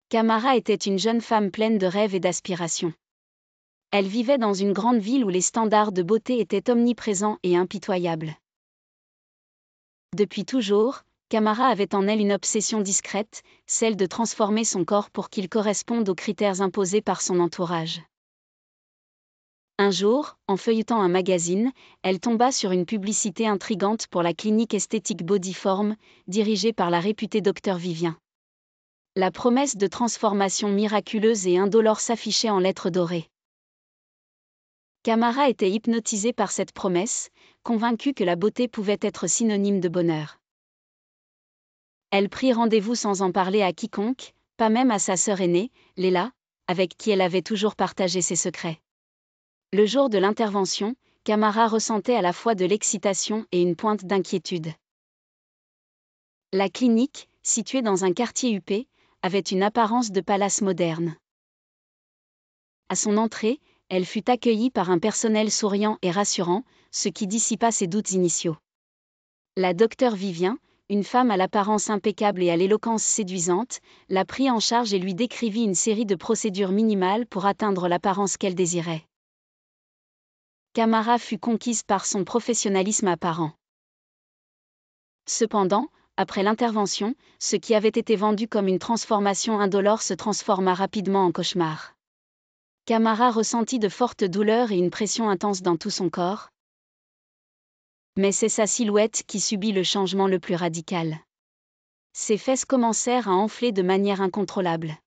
Camara était une jeune femme pleine de rêves et d'aspirations. Elle vivait dans une grande ville où les standards de beauté étaient omniprésents et impitoyables. Depuis toujours, Camara avait en elle une obsession discrète, celle de transformer son corps pour qu'il corresponde aux critères imposés par son entourage. Un jour, en feuilletant un magazine, elle tomba sur une publicité intrigante pour la clinique esthétique Bodyform, dirigée par la réputée Dr Vivien. La promesse de transformation miraculeuse et indolore s'affichait en lettres dorées. Camara était hypnotisée par cette promesse, convaincue que la beauté pouvait être synonyme de bonheur. Elle prit rendez-vous sans en parler à quiconque, pas même à sa sœur aînée, Léla, avec qui elle avait toujours partagé ses secrets. Le jour de l'intervention, Camara ressentait à la fois de l'excitation et une pointe d'inquiétude. La clinique, située dans un quartier huppé, avait une apparence de palace moderne. À son entrée, elle fut accueillie par un personnel souriant et rassurant, ce qui dissipa ses doutes initiaux. La docteure Vivien, une femme à l'apparence impeccable et à l'éloquence séduisante, la prit en charge et lui décrivit une série de procédures minimales pour atteindre l'apparence qu'elle désirait. Camara fut conquise par son professionnalisme apparent. Cependant, après l'intervention, ce qui avait été vendu comme une transformation indolore se transforma rapidement en cauchemar. Camara ressentit de fortes douleurs et une pression intense dans tout son corps. Mais c'est sa silhouette qui subit le changement le plus radical. Ses fesses commencèrent à enfler de manière incontrôlable.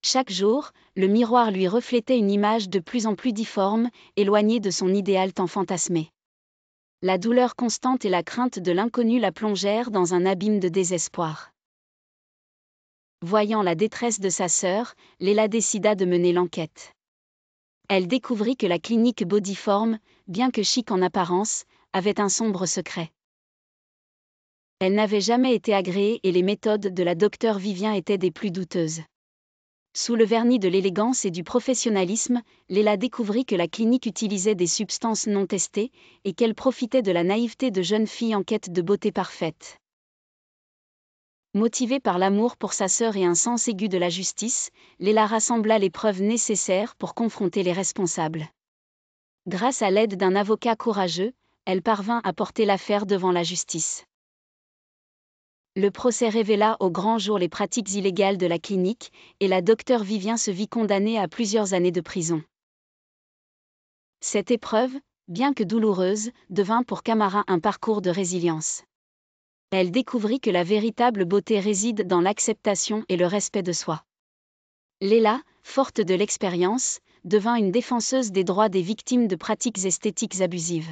Chaque jour, le miroir lui reflétait une image de plus en plus difforme, éloignée de son idéal tant fantasmé. La douleur constante et la crainte de l'inconnu la plongèrent dans un abîme de désespoir. Voyant la détresse de sa sœur, Léla décida de mener l'enquête. Elle découvrit que la clinique Bodyform, bien que chic en apparence, avait un sombre secret. Elle n'avait jamais été agréée et les méthodes de la docteure Vivien étaient des plus douteuses. Sous le vernis de l'élégance et du professionnalisme, Léla découvrit que la clinique utilisait des substances non testées et qu'elle profitait de la naïveté de jeunes filles en quête de beauté parfaite. Motivée par l'amour pour sa sœur et un sens aigu de la justice, Léla rassembla les preuves nécessaires pour confronter les responsables. Grâce à l'aide d'un avocat courageux, elle parvint à porter l'affaire devant la justice. Le procès révéla au grand jour les pratiques illégales de la clinique, et la docteure Vivien se vit condamnée à plusieurs années de prison. Cette épreuve, bien que douloureuse, devint pour Camara un parcours de résilience. Elle découvrit que la véritable beauté réside dans l'acceptation et le respect de soi. Léla, forte de l'expérience, devint une défenseuse des droits des victimes de pratiques esthétiques abusives.